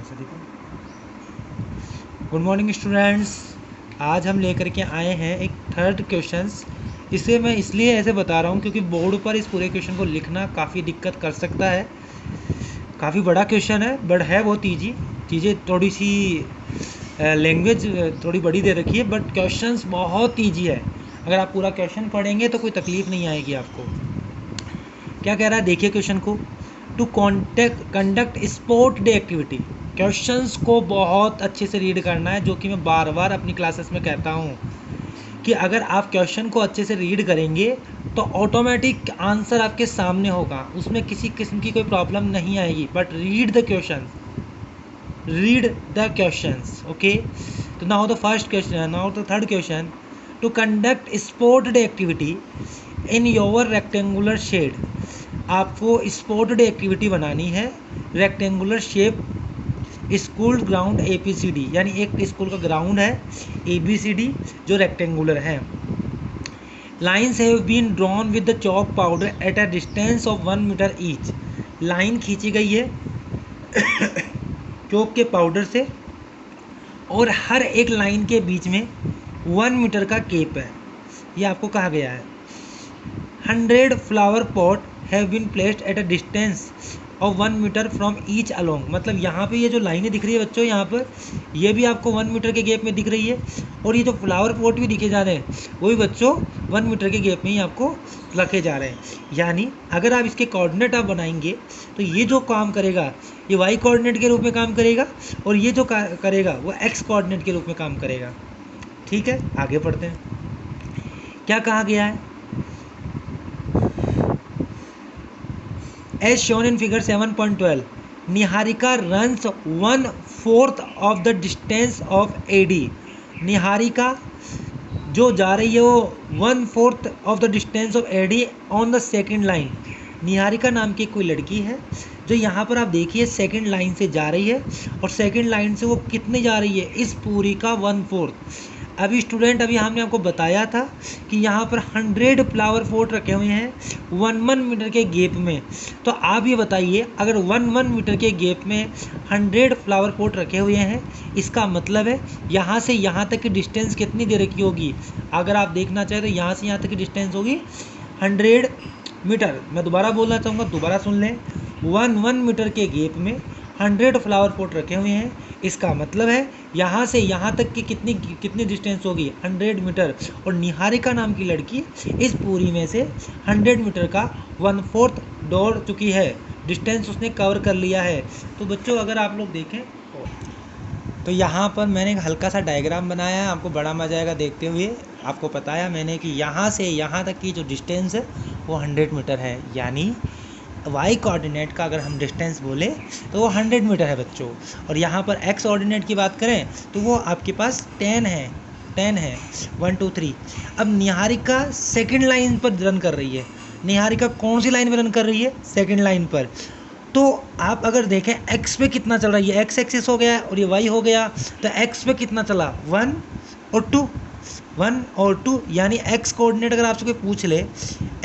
ऐसा देखो। Good morning students, आज हम लेकर के आए हैं एक थर्ड क्वेश्चंस। इसे मैं इसलिए ऐसे बता रहा हूँ क्योंकि बोर्ड पर इस पूरे क्वेश्चन को लिखना काफ़ी दिक्कत कर सकता है। काफ़ी बड़ा क्वेश्चन है बट है बहुत ईजी। चीज़ें थोड़ी सी लैंग्वेज थोड़ी बड़ी दे रखी है बट क्वेश्चंस बहुत ईजी है। अगर आप पूरा क्वेश्चन पढ़ेंगे तो कोई तकलीफ नहीं आएगी आपको। क्या कह रहा है देखिए क्वेश्चन को। To conduct sport day activity. Questions को बहुत अच्छे से रीड करना है, जो कि मैं बार बार अपनी क्लासेस में कहता हूँ कि अगर आप क्वेश्चन को अच्छे से रीड करेंगे तो ऑटोमेटिक आंसर आपके सामने होगा, उसमें किसी किस्म की कोई प्रॉब्लम नहीं आएगी। But read the question, read the questions, okay. तो now the first question, now the third question. To conduct sport day activity in your rectangular shed. आपको स्पोर्ट डे एक्टिविटी बनानी है rectangular shape school ground ABCD, यानी एक school का ground है ABCD जो rectangular है। Lines have been drawn with the chalk powder at a distance of 1 metre each. Line खींची गई है चॉक के पाउडर से और हर एक लाइन के बीच में 1 मीटर का गैप है, ये आपको कहा गया है। 100 flower pot have been placed at a distance of 1 metre from each along. मतलब यहाँ पे ये जो लाइनें दिख रही है बच्चों, यहाँ पर ये भी आपको 1 मीटर के गैप में दिख रही है और ये जो फ्लावर पॉट भी दिखे जा रहे हैं वो भी बच्चों 1 मीटर के गैप में ही आपको रखे जा रहे हैं। यानी अगर आप इसके कोऑर्डिनेट आप बनाएंगे तो ये जो काम करेगा ये y कोऑर्डिनेट के रूप में काम करेगा और ये जो करेगा वो x कोऑर्डिनेट के रूप में काम करेगा। ठीक है, आगे पढ़ते हैं। क्या कहा गया है? As shown in figure 7.12, Niharika runs 1/4 of the distance of AD। Niharika जो जा रही है वो 1/4 of the distance of AD on the second line। Niharika नाम की कोई लड़की है जो यहाँ पर आप देखिए सेकंड लाइन से जा रही है और सेकंड लाइन से वो कितने जा रही है, इस पूरी का 1/4। अभी स्टूडेंट अभी हमने आपको बताया था कि यहाँ पर 100 फ्लावर पॉट रखे हुए हैं 1 मीटर के गैप में। तो आप ये बताइए अगर 1 मीटर के गैप में 100 फ्लावर पॉट रखे हुए हैं, इसका मतलब है यहाँ से यहाँ तक की डिस्टेंस कितनी दे रखी होगी। अगर आप देखना चाहें तो यहाँ से यहाँ तक की डिस्टेंस होगी 100 मीटर। मैं दोबारा बोलना चाहूँगा, दोबारा सुन लें। 1 मीटर के गैप में 100 फ्लावर पॉट रखे हुए हैं, इसका मतलब है यहाँ से यहाँ तक की कितनी डिस्टेंस होगी 100 मीटर। और निहारिका नाम की लड़की इस पूरी में से 100 मीटर का 1/4 दौड़ चुकी है, डिस्टेंस उसने कवर कर लिया है। तो बच्चों अगर आप लोग देखें तो यहाँ पर मैंने एक हल्का सा डायग्राम बनाया है, आपको बड़ा मजा आएगा देखते हुए। आपको बताया मैंने कि यहाँ से यहाँ तक की जो डिस्टेंस है वो 100 मीटर है, यानी y कोऑर्डिनेट का अगर हम डिस्टेंस बोले तो वो 100 मीटर है बच्चों। और यहाँ पर x ऑर्डिनेट की बात करें तो वो आपके पास 10 है 1 2 3। अब निहारिका सेकंड लाइन पर रन कर रही है। निहारिका कौन सी लाइन पर रन कर रही है? सेकंड लाइन पर। तो आप अगर देखें x पे कितना चल रहा है, ये x एक्सिस हो गया और ये y हो गया, तो x पे कितना चला 1 और 2, 1 और 2। यानी x कोऑर्डिनेट अगर आपसे कोई पूछ ले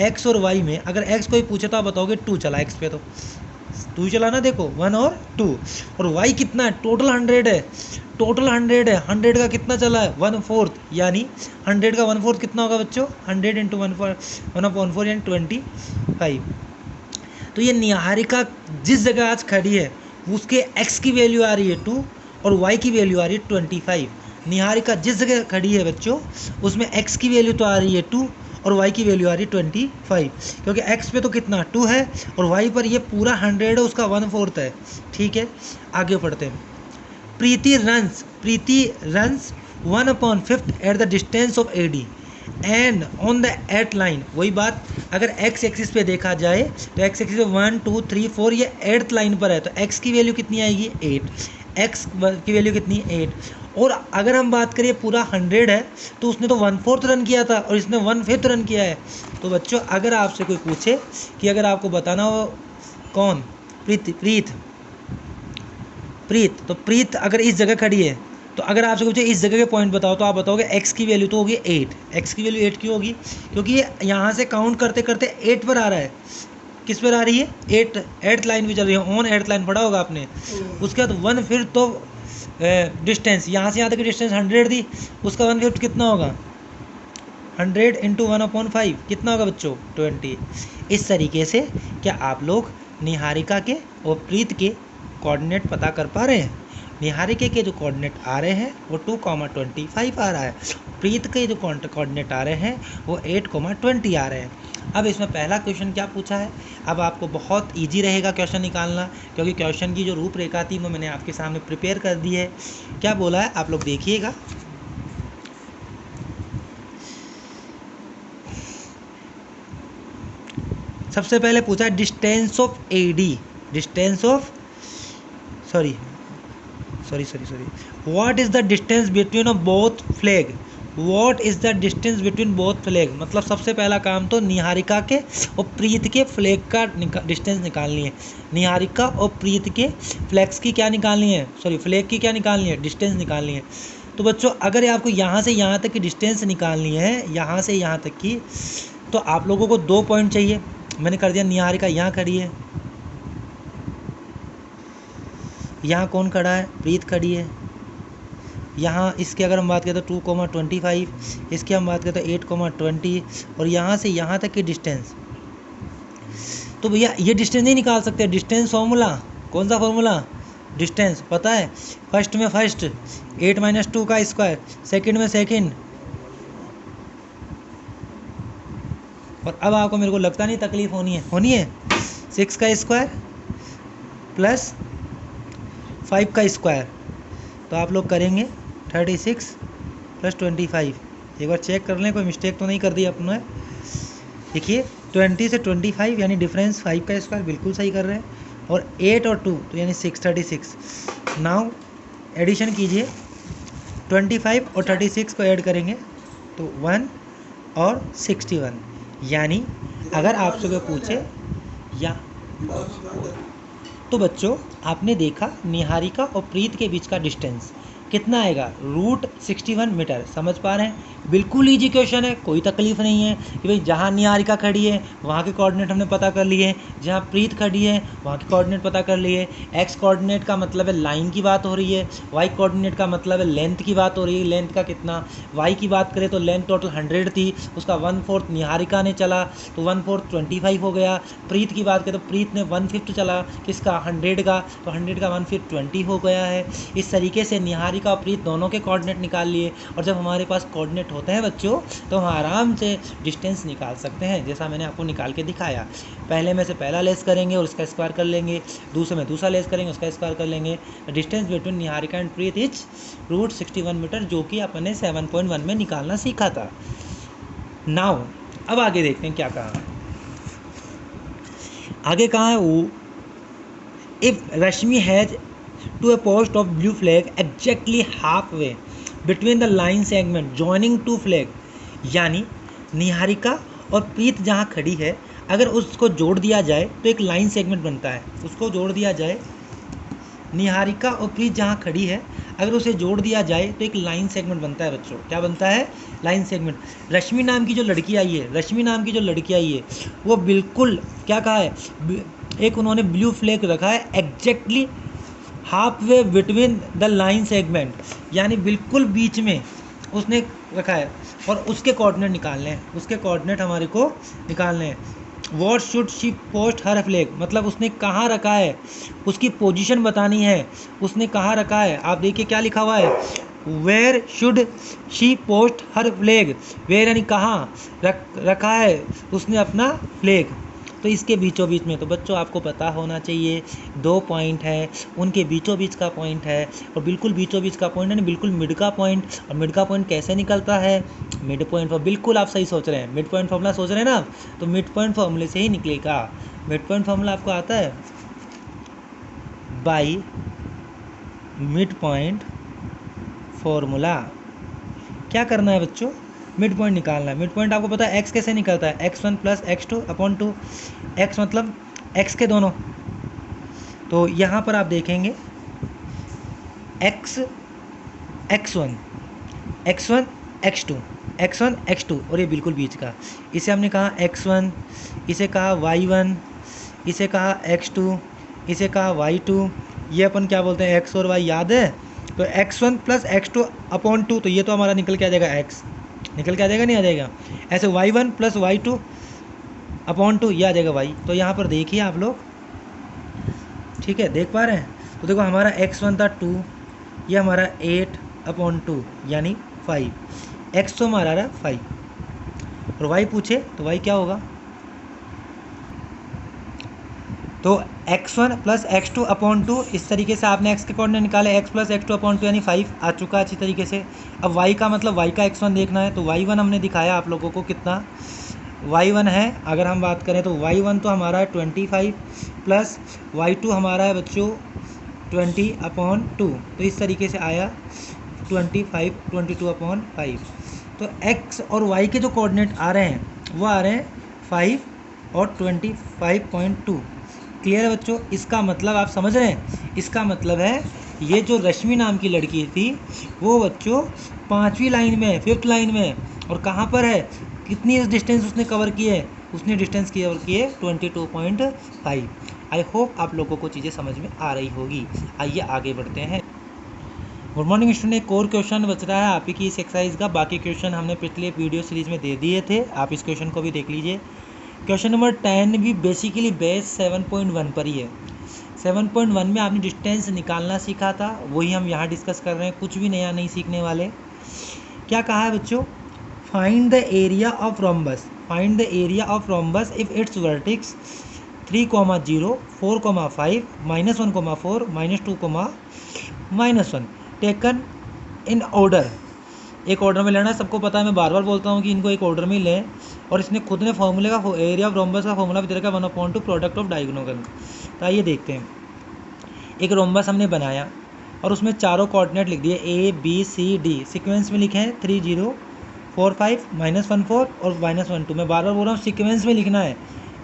x और y में, अगर x कोई पूछे तो आप बताओगे 2 चला, x पे तो 2 चला ना, देखो 1 और 2। और y कितना है? टोटल 100 है, टोटल 100 है। 100 का कितना चला है 1/4, यानी 100 का 1/4 कितना होगा बच्चों 100 × 1/4 यानी 25। तो ये निहारिका जिस जगह आज खड़ी है उसके x की वैल्यू आ रही है 2 और y की वैल्यू आ रही है 25। निहारिका जिस जगह खड़ी है बच्चों उसमें x की वैल्यू तो आ रही है 2 और y की वैल्यू आ रही है 25, क्योंकि x पे तो कितना 2 है और y पर ये पूरा 100 है, उसका 1/4 है। ठीक है, आगे पढ़ते हैं। Preeti runs 1/5 at the distance of AD and on the at line. वही बात, अगर x एक्सिस पे देखा जाए तो x एक्सिस पे 1 2 3 4 ये 8th लाइन पर है, तो x की वैल्यू कितनी आएगी 8, x की वैल्यू कितनी 8। और अगर हम बात करें पूरा 100 है तो उसने तो 1/4 रन किया था और इसने 1/5 रन किया है। तो बच्चों अगर आपसे कोई पूछे कि अगर आपको बताना हो कौन प्रीत तो प्रीत अगर इस जगह खड़ी है तो अगर आपसे पूछे इस जगह के पॉइंट बताओ तो आप बताओगे x की वैल्यू तो होगी 8। x की वैल्यू 8 क्यों होगी? क्योंकि ये यहाँ से काउंट करते करते 8 पर आ रहा है। किस पर आ रही है, एट्थ लाइन पे चल रही है, ऑन एट्थ लाइन पढ़ा होगा आपने। उसके बाद 1/5 तो डिस्टेंस, यहाँ से यहाँ तक की डिस्टेंस 100 थी, उसका 1/5 कितना होगा, 100 इंटू 1/5 कितना होगा बच्चों, 20। इस तरीके से क्या आप लोग निहारिका के और प्रीत के कोऑर्डिनेट पता कर पा रहे हैं। निहारिका के जो कोऑर्डिनेट आ रहे हैं वो 2,25 आ रहा है, प्रीत के जो कोऑर्डिनेट आ रहे हैं वो 8,20 आ रहे हैं। अब इसमें पहला क्वेश्चन क्या पूछा है, अब आपको बहुत इजी रहेगा क्वेश्चन निकालना, क्योंकि क्वेश्चन की जो रूपरेखा थी वो मैंने आपके सामने प्रिपेयर कर दी है। क्या बोला है आप लोग देखिएगा, सबसे पहले पूछा है distance of AD, distance of sorry what is the distance between of both flag, what is the distance between both flag, मतलब सबसे पहला काम तो निहारिका के और प्रीत के फ्लैग का डिस्टेंस निकालनी है। निहारिका और प्रीत के फ्लैग्स की क्या निकालनी है, फ्लैग की क्या निकालनी है, डिस्टेंस निकालनी है। तो बच्चों अगर आपको यहाँ से यहाँ तक की डिस्टेंस निकालनी है, यहाँ से यहाँ तक की, तो आप लोगों को 2 पॉइंट चाहिए। मैंने कर दिया, निहारिका यहाँ खड़ी है, यहाँ कौन खड़ा है, प्रीत खड़ी है, यहाँ इसके अगर हम बात करें तो 2,25, इसकी हम बात करें तो 8,20, और यहाँ से यहाँ तक की डिस्टेंस, तो भैया ये डिस्टेंस नहीं निकाल सकते। डिस्टेंस फॉर्मूला कौन सा फॉर्मूला, डिस्टेंस पता है, फर्स्ट में फर्स्ट 8 - 2 का स्क्वायर, सेकंड में सेकंड, और अब आपको मेरे को लगता नहीं तकलीफ होनी है 6 का स्क्वायर प्लस 5 का स्क्वायर, तो आप लोग करेंगे 36 + 25। एक बार चेक कर लें कोई मिस्टेक तो नहीं कर दी अपने। देखिए 20 से 25 यानी डिफरेंस 5 का स्क्वायर, बिल्कुल सही कर रहे हैं, और 8 और 2 तो यानी 6, 36। नाउ एडिशन कीजिए, 25 और 36 को ऐड करेंगे तो 1 और 61, यानी अगर आपसे कोई पूछे या तो बच्चों आपने देखा निहारिका और प्रीत के बीच का डिस्टेंस कितना आएगा, √61 मीटर। समझ पा रहे हैं, बिल्कुल ईजी क्वेश्चन है, कोई तकलीफ नहीं है कि भाई जहाँ निहारिका खड़ी है वहाँ के कोऑर्डिनेट हमने पता कर लिए, जहाँ प्रीत खड़ी है वहाँ के कोऑर्डिनेट पता कर लिए। एक्स कोऑर्डिनेट का मतलब है लाइन की बात हो रही है, वाई कोऑर्डिनेट का मतलब है लेंथ की बात हो रही है, लेंथ का कितना, वाई की बात करें तो लेंथ टोटल 100 थी, उसका 1/4 निहारिका ने चला तो 1/4 25 हो गया। प्रीत की बात करें तो प्रीत ने 1/5 चला किसका, 100 का, तो 100 का 1/5 20 हो गया है। इस तरीके से निहारिका और प्रीत दोनों के कोऑर्डिनेट निकाल लिए, और जब हमारे पास कोऑर्डिनेट होते हैं बच्चों तो हम आराम से डिस्टेंस निकाल सकते हैं, जैसा मैंने आपको निकाल के दिखाया। पहले में से पहला लेस करेंगे और उसका स्क्वायर कर लेंगे, दूसरे में दूसरा लेस करेंगे उसका स्क्वायर कर लेंगे। Distance between Niharika and Preet is √61 metre, जो कि अपने 7.1 में निकालना सीखा था। नाउ अब आगे देखते हैं क्या कहा, आगे कहा है वो, if Rashmi has to a post of blue flag exactly halfway between the line segment joining two flag, यानी निहारिका और प्रीत जहाँ खड़ी है अगर उसको जोड़ दिया जाए तो एक लाइन सेगमेंट बनता है, उसको जोड़ दिया जाए, निहारिका और प्रीत जहाँ खड़ी है अगर उसे जोड़ दिया जाए तो एक लाइन सेगमेंट बनता है बच्चों। क्या बनता है, लाइन सेगमेंट। रश्मि नाम की जो लड़की आई है, रश्मि नाम की जो लड़की आई है वो बिल्कुल क्या कहा है, एक उन्होंने ब्लू फ्लैग रखा है exactly halfway between the line segment, यानी बिल्कुल बीच में उसने रखा है, और उसके कोऑर्डिनेट निकालने हैं, उसके कोऑर्डिनेट हमारे को निकालने हैं। What should she post her flag, मतलब उसने कहाँ रखा है, उसकी पोजीशन बतानी है, उसने कहाँ रखा है। आप देखिए क्या लिखा हुआ है, where should she post her flag, where यानी कहाँ रखा है उसने अपना फ्लैग, तो इसके बीचों बीच में। तो बच्चों आपको पता होना चाहिए 2 पॉइंट है, उनके बीचों बीच का पॉइंट है, और बिल्कुल बीचों बीच का पॉइंट है बिल्कुल मिड का पॉइंट। और मिड का पॉइंट कैसे निकलता है, मिड पॉइंट पर, बिल्कुल आप सही सोच रहे हैं, मिड पॉइंट फॉर्मूला सोच रहे हैं ना आप, तो मिड पॉइंट फॉर्मूले से ही निकलेगा। मिड पॉइंट फॉर्मूला आपको आता है, बाई मिड पॉइंट फॉर्मूला। क्या करना है बच्चों, मिड पॉइंट निकालना है। मिड पॉइंट आपको पता है एक्स कैसे निकलता है, x1 + x2/2, x मतलब x के दोनों, तो यहाँ पर आप देखेंगे x1 x2 और ये बिल्कुल बीच का, इसे हमने कहा x1, इसे कहा y1, इसे कहा x2, इसे कहा y2, ये अपन क्या बोलते हैं x और y याद है। तो x1 प्लस x2 अपॉन 2, तो ये तो हमारा निकल के आ जाएगा x, निकल के आ जाएगा नहीं आ जाएगा। ऐसे y1 प्लस y2 अपॉन 2 ये आ जाएगा y। तो यहाँ पर देखिए आप लोग, ठीक है देख पा रहे हैं। तो देखो हमारा x1 था 2, ये हमारा 8 अपॉन 2 यानी 5, x तो हमारा रहा 5 और y पूछे तो y क्या होगा। तो x1 प्लस x2 अपॉन 2, इस तरीके से आपने x के कोऑर्डिनेट निकाले, x प्लस x2 अपॉन 2 यानी 5 आ चुका है अच्छी तरीके से। अब y का मतलब y का x1 देखना है, तो y1 हमने दिखाया आप लोगों को कितना y1 है। अगर हम बात करें तो y1 तो हमारा है 25 प्लस y2 हमारा है बच्चों 20 अपॉन 2, तो इस तरीके से आया 25 22 अपॉन 5। तो x और y के जो कोऑर्डिनेट आ रहे हैं वो आ रहे हैं 5 और 25.2। क्लियर है बच्चों। इसका मतलब आप समझ रहे हैं, इसका मतलब है ये जो रश्मि नाम की लड़की थी वो बच्चों 5वीं लाइन में, 5th लाइन में, और कहाँ पर है, कितनी डिस्टेंस उसने कवर की है, उसने डिस्टेंस कवर की है 22.5। आई होप आप लोगों को चीज़ें समझ में आ रही होगी। आइए आगे बढ़ते हैं। गुड मॉर्निंग स्टूडेंट, एक और क्वेश्चन बच रहा है आप ही की इस एक्सरसाइज का। बाकी क्वेश्चन हमने पिछले वीडियो सीरीज में दे दिए थे, आप इस क्वेश्चन को भी देख लीजिए। क्वेश्चन नंबर 10 भी बेसिकली बेस 7.1 पर ही है। 7.1 में आपने डिस्टेंस निकालना सीखा था, वही हम यहाँ डिस्कस कर रहे हैं, कुछ भी नया नहीं सीखने वाले। क्या कहा है बच्चों, find the area of rhombus, find the area of rhombus if it's vertex 3,0 4,5 -1,4 -2, -1 taken in order. एक ऑर्डर में लेना है, सबको पता है, मैं बार बार बोलता हूँ कि इनको एक ऑर्डर में ही लें। और इसने खुद ने फॉर्मूले का एरिया ऑफ रोम्बस का फॉर्मूला भी दे रखा है 1/2 प्रोडक्ट ऑफ डायगोनल। तो आइए देखते हैं। एक रोम्बस हमने बनाया और उसमें चारों कोऑर्डिनेट लिख दिए A B C D, sequence में लिखे हैं 3 0 4 5 -1 4 और -1 2। मैं बार बार बोल रहा हूँ सीक्वेंस में लिखना है,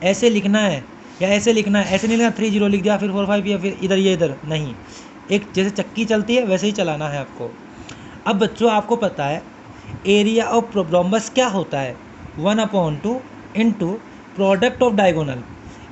ऐसे लिखना है या ऐसे लिखना है, ऐसे नहीं लिखना 3 0 लिख दिया फिर 4 5 या फिर इधर ये इधर नहीं। एक जैसे चक्की चलती है वैसे ही चलाना है आपको। अब बच्चों आपको पता है एरिया ऑफ रोम्बस क्या होता है, 1/2 इंटू प्रोडक्ट ऑफ डायगोनल।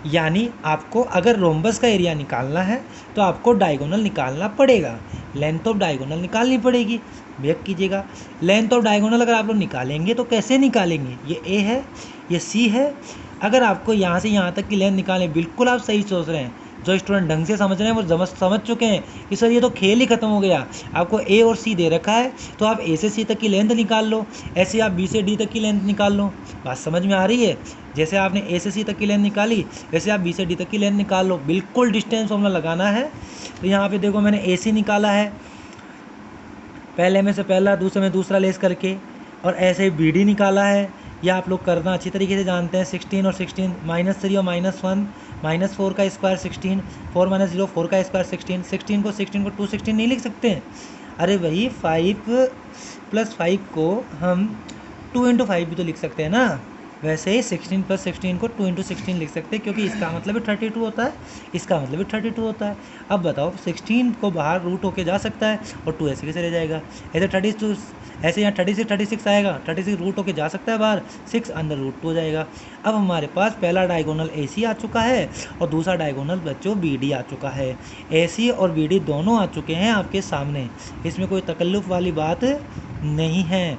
यानी आपको अगर रोम्बस का एरिया निकालना है तो आपको डायगोनल निकालना पड़ेगा, लेंथ ऑफ डायगोनल निकालनी पड़ेगी। वेट कीजिएगा, लेंथ ऑफ डायगोनल अगर आप लोग निकालेंगे तो कैसे निकालेंगे, ये ए है ये सी है। अगर आपको यहाँ से यहाँ तक की लेंथ निकालें, बिल्कुल आप सही सोच रहे हैं। जो स्टूडेंट ढंग से समझ रहे हैं वो समझ चुके हैं कि सर ये तो खेल ही खत्म हो गया। आपको ए और सी दे रखा है तो आप ए से सी तक की लेंथ निकाल लो, ऐसे आप बी से डी तक की लेंथ निकाल लो। बात समझ में आ रही है। जैसे आपने ए से सी तक की लेंथ निकाली वैसे आप बी से डी तक की लेंथ निकाल लो। बिल्कुल डिस्टेंस फॉर्मूला लगाना है। तो यहाँ पे देखो मैंने ए सी निकाला है, पहले में से पहला, दूसरे में दूसरा लेस करके, और ऐसे ही बी डी निकाला है। यह आप लोग करना अच्छी तरीके से जानते हैं। 16 और 16 -3 और -1 -4 का स्क्वायर 16, 4 - 0 4 का स्क्वायर 16। 16 को 216 नहीं लिख सकते हैं। अरे वही 5 + 5 को हम 2 × 5 भी तो लिख सकते हैं ना। वैसे ही 16 + 16 को 2 × 16 लिख सकते हैं, क्योंकि इसका मतलब भी 32 होता है, इसका मतलब भी 32 होता है। अब बताओ 16 को बाहर रूट होके जा सकता है और 2 ऐसे कैसे रह जाएगा। ऐसे 32, ऐसे यहाँ 36 आएगा, 36 रूट होके जा सकता है बाहर, 6 अंदर रूट हो जाएगा। अब हमारे पास पहला डायगोनल ए सी आ चुका है और दूसरा डायगोनल बच्चों बी डी आ चुका है। ए सी और बी डी दोनों आ चुके हैं आपके सामने, इसमें कोई तकल्लुफ़ वाली बात नहीं है।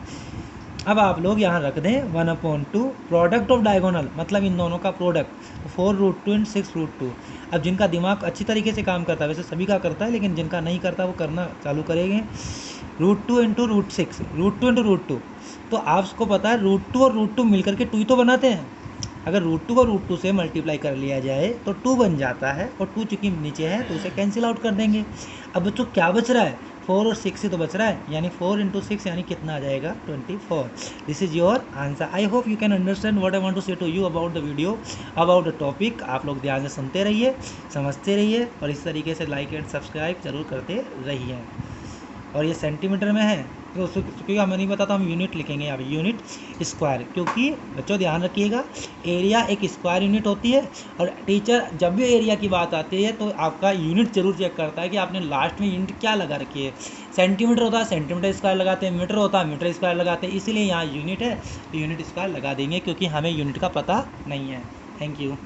अब आप लोग यहाँ रख दें 1/2 प्रोडक्ट ऑफ डायगोनल, मतलब इन दोनों का प्रोडक्ट 4√2 × 6√2। अब जिनका दिमाग अच्छी तरीके से काम करता है, वैसे सभी का करता है, लेकिन जिनका नहीं करता वो करना चालू करेंगे। √2 × √6, √2 × √2। तो आपको पता है √2 और √2 मिलकर के 2 ही तो बनाते हैं। अगर √2 को √2 से मल्टीप्लाई कर लिया जाए तो 2 बन जाता है, और 2 चूँकि नीचे है तो उसे कैंसिल आउट कर देंगे। अब बच्चों क्या बच रहा है, 4 और 6 ही तो बच रहा है, यानी 4 × 6 यानी कितना आ जाएगा 24। This is your answer. I hope you can understand what I want to say to you about the video, about the topic. आप लोग ध्यान से सुनते रहिए, समझते रहिए, और इस तरीके से लाइक एंड सब्सक्राइब जरूर करते रहिए। और ये सेंटीमीटर में है तो क्योंकि हमें नहीं पता तो हम यूनिट लिखेंगे यहाँ पे, यूनिट स्क्वायर, क्योंकि बच्चों ध्यान रखिएगा एरिया एक स्क्वायर यूनिट होती है। और टीचर जब भी एरिया की बात आती है तो आपका यूनिट जरूर चेक करता है कि आपने लास्ट में यूनिट क्या लगा रखी है। सेंटीमीटर होता है सेंटीमीटर स्क्वायर लगाते हैं, मीटर होता है मीटर स्क्वायर लगाते हैं, इसीलिए यहाँ यूनिट है तो यूनिट स्क्वायर लगा देंगे, क्योंकि हमें यूनिट का पता नहीं है। Thank you.